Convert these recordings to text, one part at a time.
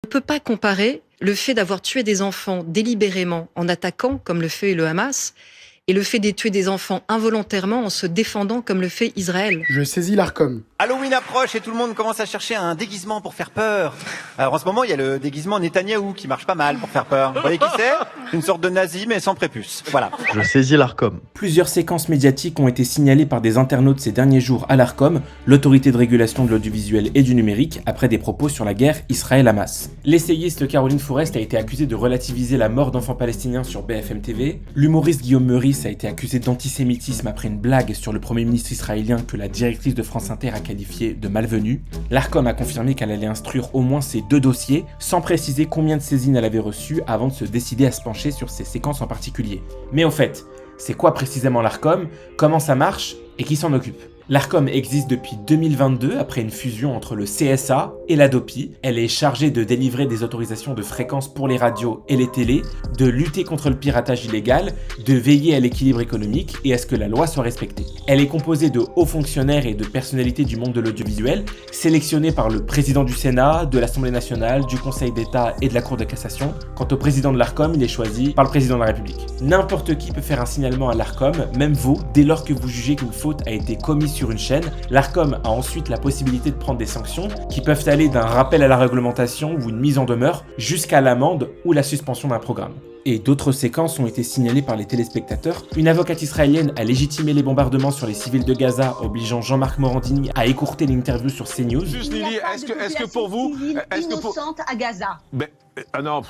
On ne peut pas comparer le fait d'avoir tué des enfants délibérément en attaquant, comme le fait le Hamas, et le fait de tuer des enfants involontairement en se défendant, comme le fait Israël. Je saisis l'Arcom. Halloween approche et tout le monde commence à chercher un déguisement pour faire peur. Alors en ce moment, il y a le déguisement Netanyahou qui marche pas mal pour faire peur. Vous voyez qui c'est ? Une sorte de nazi mais sans prépuce. Voilà. Je saisis l'Arcom. Plusieurs séquences médiatiques ont été signalées par des internautes ces derniers jours à l'Arcom, l'autorité de régulation de l'audiovisuel et du numérique, après des propos sur la guerre Israël-Hamas. L'essayiste Caroline Fourest a été accusée de relativiser la mort d'enfants palestiniens sur BFM TV. L'humoriste Guillaume Meurice a été accusé d'antisémitisme après une blague sur le premier ministre israélien que la directrice de France Inter a qualifié de malvenue. L'Arcom a confirmé qu'elle allait instruire au moins ces 2 dossiers, sans préciser combien de saisines elle avait reçues avant de se décider à se pencher sur ces séquences en particulier. Mais au fait, c'est quoi précisément l'Arcom, comment ça marche et qui s'en occupe ? L'Arcom existe depuis 2022 après une fusion entre le CSA et l'Hadopi. Elle est chargée de délivrer des autorisations de fréquence pour les radios et les télés, de lutter contre le piratage illégal, de veiller à l'équilibre économique et à ce que la loi soit respectée. Elle est composée de hauts fonctionnaires et de personnalités du monde de l'audiovisuel, sélectionnés par le président du Sénat, de l'Assemblée nationale, du Conseil d'État et de la Cour de cassation. Quant au président de l'Arcom, il est choisi par le président de la République. N'importe qui peut faire un signalement à l'Arcom, même vous, dès lors que vous jugez qu'une faute a été commise sur une chaîne. L'Arcom a ensuite la possibilité de prendre des sanctions qui peuvent aller d'un rappel à la réglementation ou une mise en demeure jusqu'à l'amende ou la suspension d'un programme. Et d'autres séquences ont été signalées par les téléspectateurs. Une avocate israélienne a légitimé les bombardements sur les civils de Gaza, obligeant Jean-Marc Morandini à écourter l'interview sur CNews. Juste Lily, est-ce que pour vous, innocente à Gaza? Non,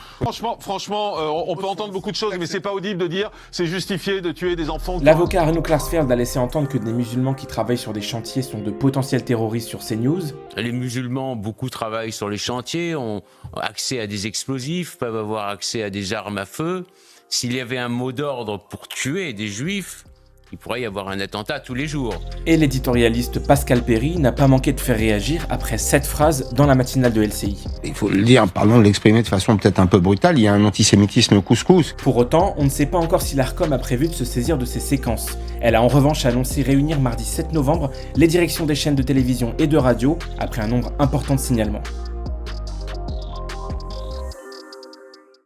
franchement, on peut entendre beaucoup de choses, mais c'est pas audible de dire c'est justifié de tuer des enfants. L'avocat Arnaud Klarsfeld a laissé entendre que des musulmans qui travaillent sur des chantiers sont de potentiels terroristes sur CNews. Les musulmans, beaucoup travaillent sur les chantiers, ont accès à des explosifs, peuvent avoir accès à des armes à feu. S'il y avait un mot d'ordre pour tuer des juifs, il pourrait y avoir un attentat tous les jours. Et l'éditorialiste Pascal Perry n'a pas manqué de faire réagir après cette phrase dans la matinale de LCI. Il faut le dire, pardon de l'exprimer de façon peut-être un peu brutale, il y a un antisémitisme couscous. Pour autant, on ne sait pas encore si l'Arcom a prévu de se saisir de ces séquences. Elle a en revanche annoncé réunir mardi 7 novembre les directions des chaînes de télévision et de radio après un nombre important de signalements.